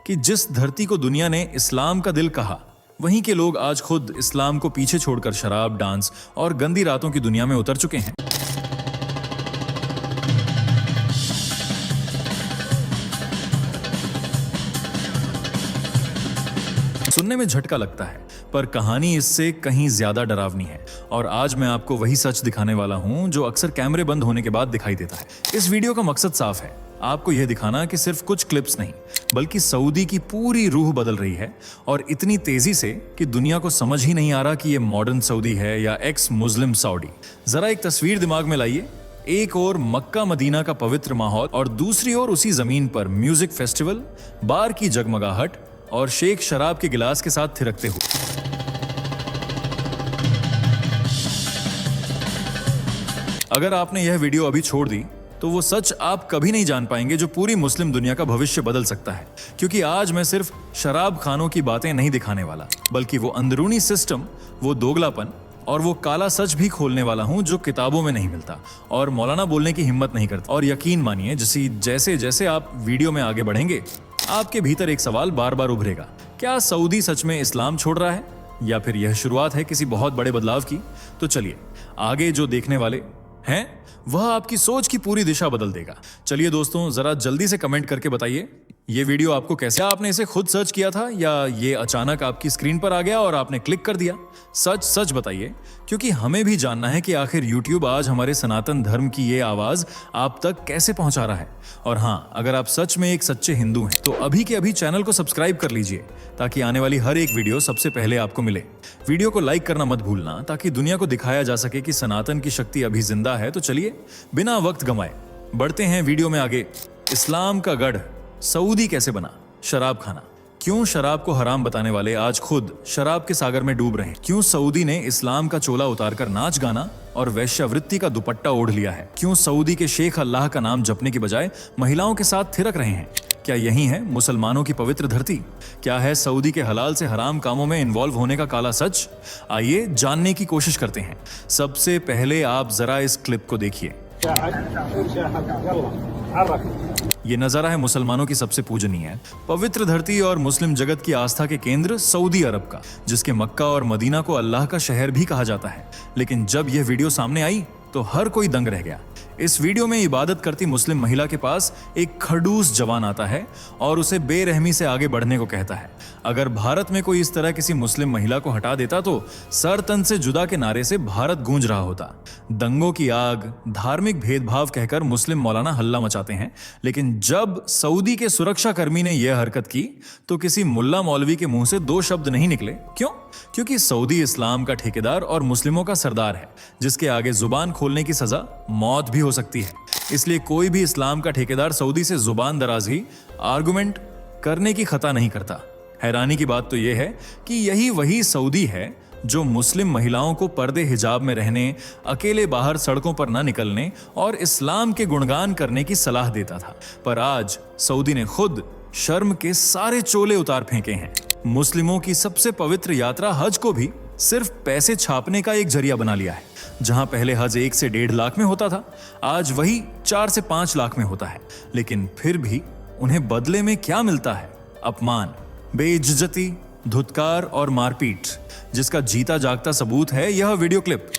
कि जिस धरती को दुनिया ने इस्लाम का दिल कहा, वहीं के लोग आज खुद इस्लाम को पीछे छोड़कर शराब, डांस और गंदी रातों की दुनिया में उतर चुके हैं। सुनने में झटका लगता है, पर कहानी इससे कहीं ज्यादा डरावनी है। और आज मैं आपको वही सच दिखाने वाला हूं जो अक्सर कैमरे बंद होने के बाद दिखाई देता है। इस वीडियो का मकसद साफ है, आपको यह दिखाना कि सिर्फ कुछ क्लिप्स नहीं, बल्कि सऊदी की पूरी रूह बदल रही है, और इतनी तेजी से कि दुनिया को समझ ही नहीं आ रहा कि यह मॉडर्न सऊदी है या एक्स मुस्लिम सऊदी। जरा एक तस्वीर दिमाग में लाइए, एक ओर मक्का मदीना का पवित्र माहौल और दूसरी ओर उसी जमीन पर म्यूजिक फेस्टिवल, बार की जगमगाहट और शेख शराब के गिलास के साथ थिरकते हुए। अगर आपने यह वीडियो अभी छोड़ दी तो वो सच आप कभी नहीं जान पाएंगे जो पूरी मुस्लिम दुनिया का भविष्य बदल सकता है। क्योंकि आज मैं सिर्फ शराब खानों की बातें नहीं दिखाने वाला, बल्कि वो अंदरूनी सिस्टम, वो दोगलापन और वो काला सच भी खोलने वाला हूं जो किताबों में नहीं मिलता और मौलाना बोलने की हिम्मत नहीं करता। और यकीन मानिए, जैसे जैसे आप वीडियो में आगे बढ़ेंगे, आपके भीतर एक सवाल बार बार उभरेगा, क्या सऊदी सच में इस्लाम छोड़ रहा है, या फिर यह शुरुआत है किसी बहुत बड़े बदलाव की? तो चलिए, आगे जो देखने वाले हैं वह आपकी सोच की पूरी दिशा बदल देगा। चलिए दोस्तों, जरा जल्दी से कमेंट करके बताइए ये वीडियो आपको कैसे, आपने इसे खुद सर्च किया था या ये अचानक आपकी स्क्रीन पर आ गया और आपने क्लिक कर दिया? सच बताइए, क्योंकि हमें भी जानना है कि आखिर YouTube आज हमारे सनातन धर्म की ये आवाज आप तक कैसे पहुंचा रहा है। और हाँ, अगर आप सच में एक सच्चे हिंदू हैं तो अभी के अभी चैनल को सब्सक्राइब कर लीजिए, ताकि आने वाली हर एक वीडियो सबसे पहले आपको मिले। वीडियो को लाइक करना मत भूलना, ताकि दुनिया को दिखाया जा सके कि सनातन की शक्ति अभी जिंदा है। तो चलिए, बिना वक्त गंवाए बढ़ते हैं वीडियो में आगे। इस्लाम का गढ़ सऊदी कैसे बना? शराब खाना। क्यों शराब को हराम बताने वाले आज खुद शराब के सागर में डूब रहे हैं? क्यों सऊदी ने इस्लाम का चोला उतारकर नाच गाना और वैश्यावृत्ति का दुपट्टा ओढ़ लिया है? क्यों सऊदी के शेख अल्लाह का नाम जपने की बजाय महिलाओं के साथ थिरक रहे हैं? क्या यही है मुसलमानों की पवित्र धरती? क्या है सऊदी के हलाल से हराम कामों में इन्वॉल्व होने का काला सच? आइए जानने की कोशिश करते हैं। सबसे पहले आप जरा इस क्लिप को देखिए। ये नजारा है मुसलमानों की सबसे पूजनीय पवित्र धरती और मुस्लिम जगत की आस्था के केंद्र सऊदी अरब का, जिसके मक्का और मदीना को अल्लाह का शहर भी कहा जाता है। लेकिन जब यह वीडियो सामने आई तो हर कोई दंग रह गया। इस वीडियो में इबादत करती मुस्लिम महिला के पास एक खड़ूस जवान आता है और उसे बेरहमी से आगे बढ़ने को कहता है। अगर भारत में कोई इस तरह किसी मुस्लिम महिला को हटा देता तो सर तन से जुदा के नारे से भारत गूंज रहा होता। दंगों की आग, धार्मिक भेदभाव कहकर मुस्लिम मौलाना हल्ला मचाते हैं, लेकिन जब सऊदी के सुरक्षा कर्मी ने यह हरकत की तो किसी मुल्ला मौलवी के मुंह से दो शब्द नहीं निकले। क्यों? क्योंकि सऊदी इस्लाम का ठेकेदार और मुस्लिमों का सरदार है, जिसके आगे जुबान खोलने की सजा मौत भी हो सकती है। इसलिए कोई भी इस्लाम का ठेकेदार सऊदी से जुबान दराजी, आर्गुमेंट करने की खता नहीं करता। हैरानी की बात तो यह है कि यही वही सऊदी है जो मुस्लिम महिलाओं को पर्दे हिजाब में रहने, अकेले बाहर सड़कों पर न निकलने और इस्लाम के गुणगान करने की सलाह देता था। पर आज सऊदी ने खुद शर्म के सारे चोले उतार फेंके हैं। मुस्लिमों की सबसे पवित्र यात्रा हज को भी सिर्फ पैसे छापने का एक जरिया बना लिया है। जहां पहले हज 1 से 1.5 लाख में होता था, आज वही 4 से 5 लाख में होता है। लेकिन फिर भी उन्हें बदले में क्या मिलता है? अपमान, बेइज्जती, धुतकार और मारपीट, जिसका जीता जागता सबूत है यह वीडियो क्लिप।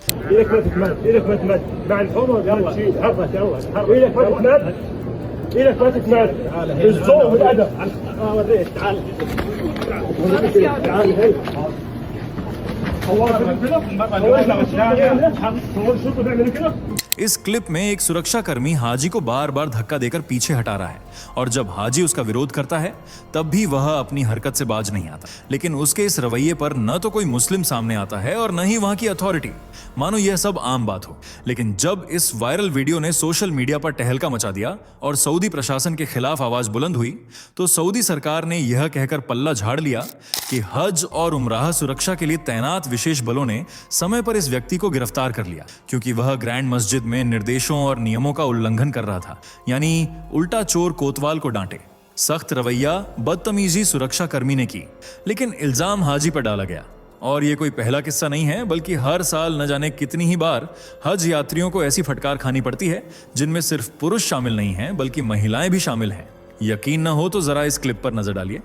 इस क्लिप में एक सुरक्षा कर्मी हाजी को बार बार धक्का देकर पीछे हटा रहा है, और जब हाजी उसका विरोध करता है तब भी वह अपनी हरकत से बाज नहीं आता। लेकिन उसके इस रवैये पर न तो कोई मुस्लिम सामने आता है और न ही वहां की अथॉरिटी, मानो यह सब आम बात हो। लेकिन जब इस वायरल वीडियो ने सोशल मीडिया पर तहलका मचा दिया और सऊदी प्रशासन के खिलाफ आवाज बुलंद हुई, तो सऊदी सरकार ने यह कहकर पल्ला झाड़ लिया कि हज और उमराह सुरक्षा के लिए तैनात विशेष बलों ने समय पर इस व्यक्ति को गिरफ्तार कर लिया, क्योंकि वह ग्रैंड मस्जिद में निर्देशों और नियमों का उल्लंघन कर रहा था। यानी उल्टा चोर कोतवाल को डांटे। सख्त रवैया बदतमीजी सुरक्षा कर्मी ने की, लेकिन इल्जाम हाजी पर डाला गया। और ये कोई पहला किस्सा नहीं है, बल्कि हर साल न जाने कितनी ही बार हज यात्रियों को ऐसी फटकार खानी पड़ती है जिनमें सिर्फ पुरुष शामिल नहीं हैं, बल्कि महिलाएं भी शामिल हैं। यकीन ना हो तो जरा इस क्लिप पर नजर डालिए।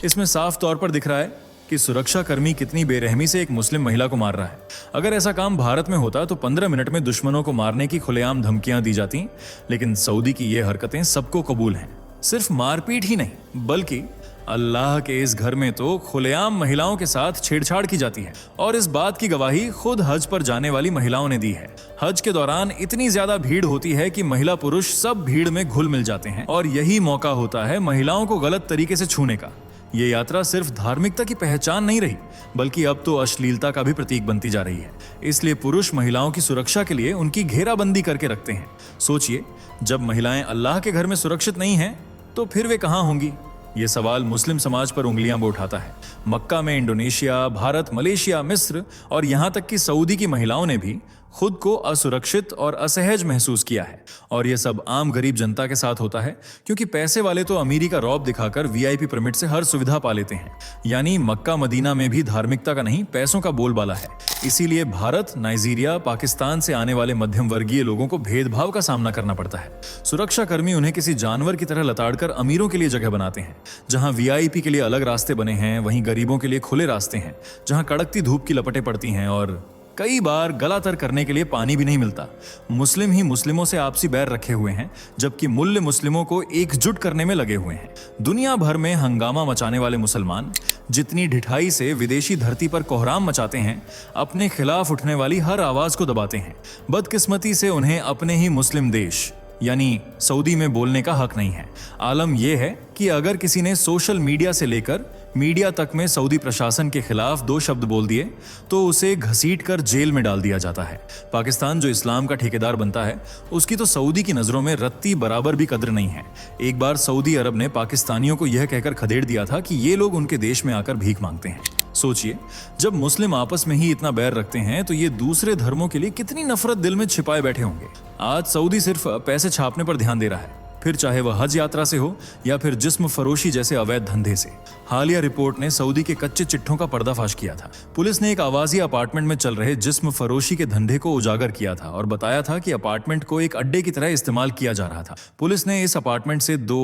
इसमें साफ तौर पर दिख रहा है कि सुरक्षा कर्मी कितनी बेरहमी से एक मुस्लिम महिला को मार रहा है। अगर ऐसा काम भारत में होता तो 15 मिनट में दुश्मनों को मारने की खुलेआम धमकियां दी जाती, लेकिन सऊदी की ये हरकतें सबको कबूल हैं। सिर्फ मारपीट ही नहीं, बल्कि अल्लाह के इस घर में तो खुलेआम महिलाओं के साथ छेड़छाड़ की जाती है। और इस बात की गवाही खुद हज पर जाने वाली महिलाओं ने दी है। हज के दौरान इतनी ज्यादा भीड़ होती है कि महिला पुरुष सब भीड़ में घुल मिल जाते हैं, और यही मौका होता है महिलाओं को गलत तरीके से छूने का। ये यात्रा सिर्फ धार्मिकता की पहचान नहीं रही, बल्कि अब तो अश्लीलता का भी प्रतीक बनती जा रही है। इसलिए पुरुष महिलाओं की सुरक्षा के लिए उनकी घेराबंदी करके रखते हैं। सोचिए, जब महिलाएं अल्लाह के घर में सुरक्षित नहीं हैं, तो फिर वे कहां होंगी? ये सवाल मुस्लिम समाज पर उंगलियां भी उठाता है। मक्का में इंडोनेशिया, भारत, मलेशिया, मिस्र और यहां तक कि सऊदी की महिलाओं ने भी खुद को असुरक्षित और असहज महसूस किया है। और यह सब आम गरीब जनता के साथ होता है, क्योंकि पैसे वाले तो अमीरी का रौब दिखाकर वीआईपी परमिट से हर सुविधा पा लेते हैं। यानी मक्का मदीना में भी धार्मिकता का नहीं, पैसों का बोलबाला है। इसीलिए भारत, नाइजीरिया, पाकिस्तान से आने वाले मध्यम वर्गीय लोगों को भेदभाव का सामना करना पड़ता है। सुरक्षा कर्मी उन्हें किसी जानवर की तरह लताड़कर अमीरों के लिए जगह बनाते हैं। जहां वीआईपी के लिए अलग रास्ते बने हैं, वहीं गरीबों के लिए खुले रास्ते हैं। जहां कड़कती धूप की लपटें पड़ती हैं और कई बार गला तर करने के लिए पानी भी नहीं मिलता। मुस्लिम ही मुस्लिमों से आपसी बैर रखे हुए हैं, जबकि मुल्ले मुस्लिमों को एकजुट करने में लगे हुए हैं। दुनिया भर में हंगामा मचाने वाले मुसलमान जितनी ढिठाई से विदेशी धरती पर कोहराम मचाते हैं, अपने खिलाफ उठने वाली हर आवाज को दबाते हैं। बदकिस्मती से उन्हें अपने ही मुस्लिम देश यानी सऊदी में बोलने का हक नहीं है। आलम यह है कि अगर किसी ने सोशल मीडिया से लेकर मीडिया तक में सऊदी प्रशासन के खिलाफ 2 शब्द बोल दिए तो उसे घसीटकर जेल में डाल दिया जाता है। पाकिस्तान जो इस्लाम का ठेकेदार बनता है, उसकी तो सऊदी की नजरों में रत्ती बराबर भी कद्र नहीं है। एक बार सऊदी अरब ने पाकिस्तानियों को यह कहकर खदेड़ दिया था कि ये लोग उनके देश में आकर भीख मांगते हैं। सोचिए, जब मुस्लिम आपस में ही इतना बैर रखते हैं तो ये दूसरे धर्मों के लिए कितनी नफरत दिल में छिपाए बैठे होंगे। आज सऊदी सिर्फ पैसे छापने पर ध्यान दे रहा है, फिर चाहे वह हज यात्रा से हो या फिर जिस्म फरोशी जैसे अवैध धंधे से। हालिया रिपोर्ट ने सऊदी के कच्चे चिट्ठों का पर्दाफाश किया था। पुलिस ने एक आवासीय अपार्टमेंट में चल रहे जिस्म फरोशी के धंधे को उजागर किया था और बताया था कि अपार्टमेंट को एक अड्डे की तरह इस्तेमाल किया जा रहा था। पुलिस ने इस अपार्टमेंट से 2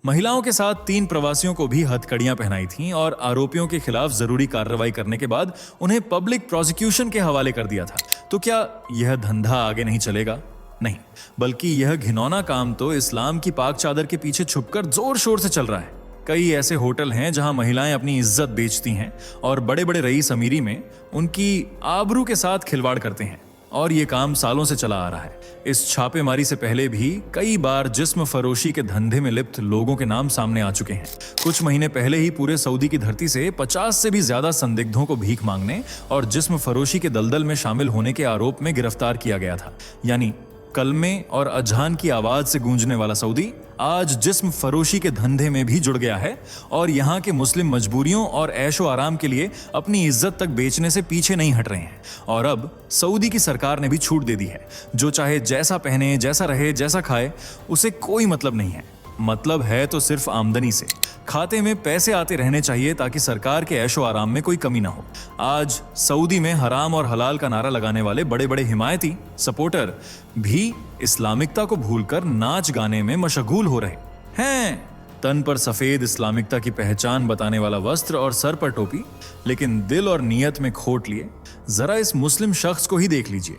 महिलाओं के साथ 3 प्रवासियों को भी हथकड़ियां पहनाई थीं और आरोपियों के खिलाफ जरूरी कार्रवाई करने के बाद उन्हें पब्लिक प्रोसिक्यूशन के हवाले कर दिया था। तो क्या यह धंधा आगे नहीं चलेगा? नहीं, बल्कि यह घिनौना काम तो इस्लाम की पाक चादर के पीछे छुपकर जोर शोर से चल रहा है। कई ऐसे होटल हैं जहां महिलाएं अपनी इज्जत बेचती हैं और बड़े बड़े रईस अमीरी में उनकी आबरू के साथ खिलवाड़ करते हैं, और ये काम सालों से चला आ रहा है। इस छापेमारी से पहले भी कई बार जिस्म फरोशी के धंधे में लिप्त लोगों के नाम सामने आ चुके हैं। कुछ महीने पहले ही पूरे सऊदी की धरती से 50 से भी ज्यादा संदिग्धों को भीख मांगने और जिस्म फरोशी के दलदल में शामिल होने के आरोप में गिरफ्तार किया गया था। यानी कलमे और अजान की आवाज से गूंजने वाला सऊदी आज जिस्म फरोशी के धंधे में भी जुड़ गया है और यहाँ के मुस्लिम मजबूरियों और ऐशो आराम के लिए अपनी इज्जत तक बेचने से पीछे नहीं हट रहे हैं। और अब सऊदी की सरकार ने भी छूट दे दी है। जो चाहे जैसा पहने, जैसा रहे, जैसा खाए, उसे कोई मतलब नहीं है। मतलब है तो सिर्फ आमदनी से। खाते में पैसे आते रहने चाहिए ताकि सरकार के ऐशो आराम में कोई कमी ना हो। आज सऊदी में हराम और हलाल का नारा लगाने वाले बड़े बड़े हिमायती सपोर्टर भी इस्लामिकता को भूलकर नाच गाने में मशगूल हो रहे हैं। तन पर सफेद इस्लामिकता की पहचान बताने वाला वस्त्र और सर पर टोपी, लेकिन दिल और नियत में खोट लिए जरा इस मुस्लिम शख्स को ही देख लीजिए।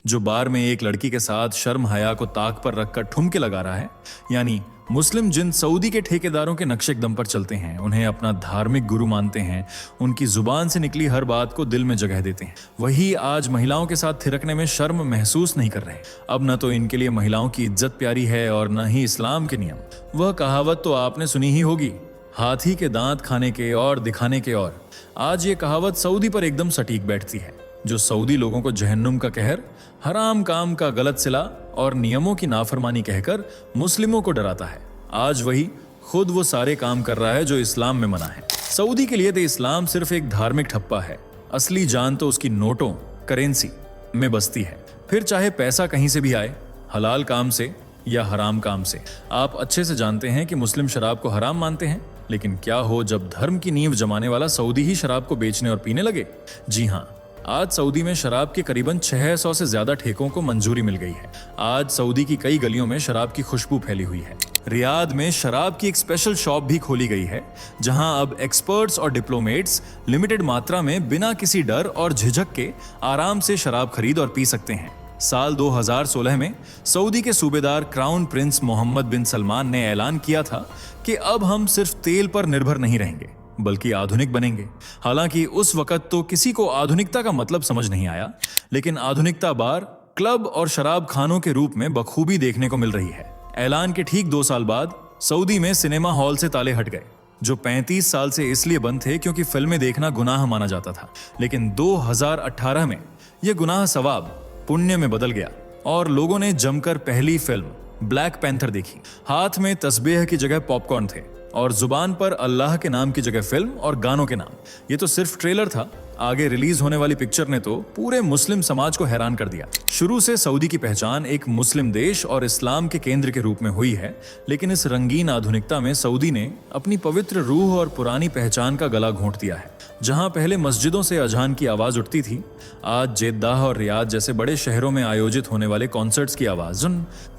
जो बार में एक लड़की के साथ शर्म हया को ताक पर रखकर ठुमके लगा रहा है। यानी मुस्लिम जिन सऊदी के ठेकेदारों के नक्शे कदम पर चलते हैं, उन्हें अपना धार्मिक गुरु मानते हैं, उनकी जुबान से निकली हर बात को दिल में जगह देते हैं, वही आज महिलाओं के साथ थिरकने में शर्म महसूस नहीं कर रहे। अब न तो इनके लिए महिलाओं की इज्जत प्यारी है और न ही इस्लाम के नियम। वह कहावत तो आपने सुनी ही होगी, हाथी के दांत खाने के और दिखाने के और। आज ये कहावत सऊदी पर एकदम सटीक बैठती है। जो सऊदी लोगों को जहन्नुम का कहर, हराम काम का गलत सिला और नियमों की नाफरमानी कहकर मुस्लिमों को डराता है, आज वही खुद वो सारे काम कर रहा है जो इस्लाम में मना है। सऊदी के लिए तो इस्लाम सिर्फ एक धार्मिक ठप्पा है। असली जान तो उसकी नोटों, करेंसी में बसती है। फिर चाहे पैसा कहीं से भी आए, हलाल काम से या हराम काम से। आप अच्छे से जानते हैं कि मुस्लिम शराब को हराम मानते हैं, लेकिन क्या हो जब धर्म की नींव जमाने वाला सऊदी ही शराब को बेचने और पीने लगे। जी हाँ, आज सऊदी में शराब के करीबन 600 से ज्यादा ठेकों को मंजूरी मिल गई है। आज सऊदी की कई गलियों में शराब की खुशबू फैली हुई है। रियाद में शराब की एक स्पेशल शॉप भी खोली गई है, जहां अब एक्सपर्ट्स और डिप्लोमेट्स लिमिटेड मात्रा में बिना किसी डर और झिझक के आराम से शराब खरीद और पी सकते हैं। साल 2016 में सऊदी के सूबेदार क्राउन प्रिंस मोहम्मद बिन सलमान ने ऐलान किया था कि अब हम सिर्फ तेल पर निर्भर नहीं रहेंगे, बल्कि आधुनिक बनेंगे। हालांकि उस वक्त तो किसी को आधुनिकता का मतलब समझ नहीं आया, लेकिन आधुनिकता बार क्लब और शराब खानों के रूप में बखूबी देखने को मिल रही है। ऐलान के ठीक 2 साल बाद सऊदी में सिनेमा हॉल से ताले हट गए, जो 35 साल से इसलिए बंद थे क्योंकि फिल्में देखना गुनाह माना जाता था। लेकिन 2018 में यह गुनाह सवाब पुण्य में बदल गया और लोगों ने जमकर पहली फिल्म ब्लैक पैंथर देखी। हाथ में तस्बीह की जगह पॉपकॉर्न थे और जुबान पर अल्लाह के नाम की जगह फिल्म और गानों के नाम। ये तो सिर्फ ट्रेलर था, आगे रिलीज होने वाली पिक्चर ने तो पूरे मुस्लिम समाज को हैरान कर दिया। शुरू से सऊदी की पहचान एक मुस्लिम देश और इस्लाम के केंद्र के रूप में हुई है, लेकिन इस रंगीन आधुनिकता में सऊदी ने अपनी पवित्र रूह और पुरानी पहचान का गला घोंट दिया है। जहां पहले मस्जिदों से अजान की आवाज उठती थी, आज जेद्दाह और रियाद जैसे बड़े शहरों में आयोजित होने वाले कॉन्सर्ट्स की आवाज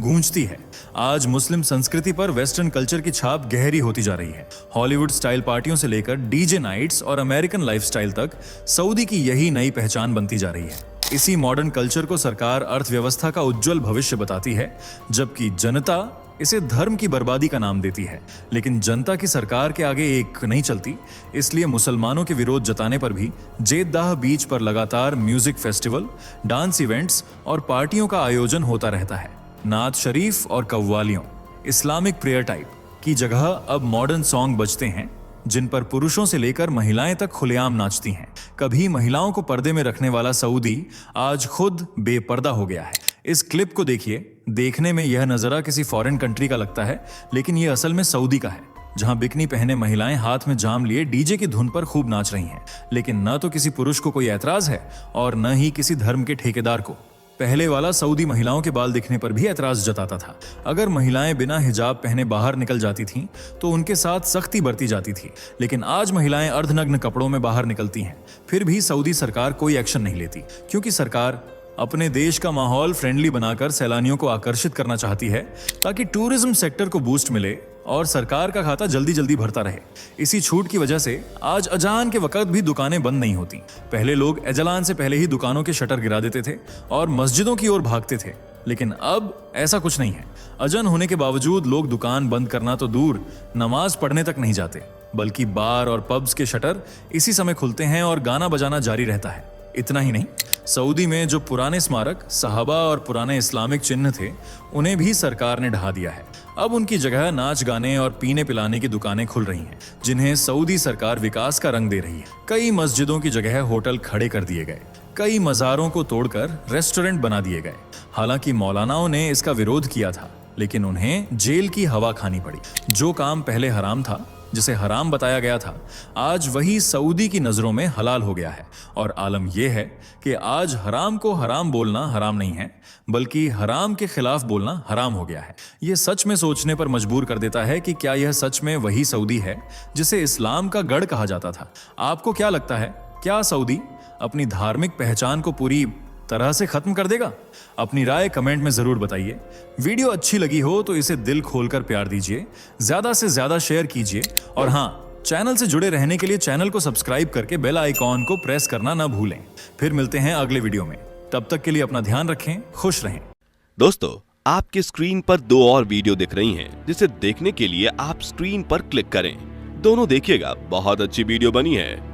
गूंजती है। आज मुस्लिम संस्कृति पर वेस्टर्न कल्चर की छाप गहरी होती जा रही है। हॉलीवुड स्टाइल पार्टियों से लेकर डीजे नाइट्स और अमेरिकन लाइफस्टाइल तक सऊदी की यही नई पहचान बनती जा रही है। इसी मॉडर्न कल्चर को सरकार अर्थव्यवस्था का उज्जवल भविष्य बताती है, जबकि जनता इसे धर्म की बर्बादी का नाम देती है। लेकिन जनता की सरकार के आगे एक नहीं चलती, इसलिए मुसलमानों के विरोध जताने पर भी जेद्दाह बीच पर लगातार म्यूजिक फेस्टिवल, डांस इवेंट्स और पार्टियों का आयोजन होता रहता है। नात शरीफ और कव्वालियों, इस्लामिक प्रेयर टाइप की जगह अब मॉडर्न सॉन्ग बजते हैं, जिन पर पुरुषों से लेकर महिलाएं तक खुलेआम नाचती हैं। कभी महिलाओं को पर्दे में रखने वाला सऊदी आज खुद बेपर्दा हो गया है। इस क्लिप को देखिए। देखने में यह नजारा किसी फॉरेन कंट्री का लगता है, लेकिन यह असल में सऊदी का है, जहां बिकनी पहने महिलाएं हाथ में जाम लिए डीजे की धुन पर खूब नाच रही हैं। लेकिन न तो किसी पुरुष को कोई ऐतराज है और न ही किसी धर्म के ठेकेदार को। पहले वाला सऊदी महिलाओं के बाल दिखने पर भी ऐतराज जताता था। अगर महिलाएं बिना हिजाब पहने बाहर निकल जाती थीं, तो उनके साथ सख्ती बरती जाती थी। लेकिन आज महिलाएं अर्धनग्न कपड़ों में बाहर निकलती हैं, फिर भी सऊदी सरकार कोई एक्शन नहीं लेती, क्योंकि सरकार अपने देश का माहौल फ्रेंडली बनाकर सैलानियों को आकर्षित करना चाहती है, ताकि टूरिज्म सेक्टर को बूस्ट मिले और सरकार का खाता जल्दी जल्दी भरता रहे। इसी छूट की वजह से आज अजान के वक्त भी दुकानें बंद नहीं होती। पहले लोग एजलान से पहले ही दुकानों के शटर गिरा देते थे और मस्जिदों की ओर भागते थे, लेकिन अब ऐसा कुछ नहीं है। अजान होने के बावजूद लोग दुकान बंद करना तो दूर, नमाज पढ़ने तक नहीं जाते, बल्कि बार और पब्स के शटर इसी समय खुलते हैं और गाना बजाना जारी रहता है। इतना ही नहीं, सऊदी में जो पुराने स्मारक, सहाबा और पुराने इस्लामिक चिन्ह थे, उन्हें भी सरकार ने ढहा दिया है। अब उनकी जगह नाच गाने और पीने पिलाने की दुकानें खुल रही हैं, जिन्हें सऊदी सरकार विकास का रंग दे रही है। कई मस्जिदों की जगह होटल खड़े कर दिए गए, कई मज़ारों को तोड़कर रेस्टोरेंट बना दिए गए। हालांकि मौलानाओं ने इसका विरोध किया था, लेकिन उन्हें जेल की हवा खानी पड़ी। जो काम पहले हराम था, जिसे हराम बताया गया था, आज वही सऊदी की नजरों में हलाल हो गया है। और आलम यह है कि आज हराम को हराम बोलना हराम नहीं है, बल्कि हराम के खिलाफ बोलना हराम हो गया है। यह सच में सोचने पर मजबूर कर देता है कि क्या यह सच में वही सऊदी है जिसे इस्लाम का गढ़ कहा जाता था। आपको क्या लगता है, क्या सऊदी अपनी धार्मिक पहचान को पूरी तरह से खत्म कर देगा? अपनी राय कमेंट में जरूर बताइए। वीडियो अच्छी लगी हो तो इसे दिल खोलकर प्यार दीजिए, ज्यादा से ज्यादा शेयर कीजिए और हाँ, चैनल से जुड़े रहने के लिए चैनल को सब्सक्राइब करके बेल आइकॉन को प्रेस करना ना भूलें। फिर मिलते हैं अगले वीडियो में, तब तक के लिए अपना ध्यान रखें, खुश रहें। दोस्तों, आपकी स्क्रीन पर 2 और वीडियो दिख रही हैं, जिसे देखने के लिए आप स्क्रीन पर क्लिक करें। दोनों देखिएगा, बहुत अच्छी वीडियो बनी है।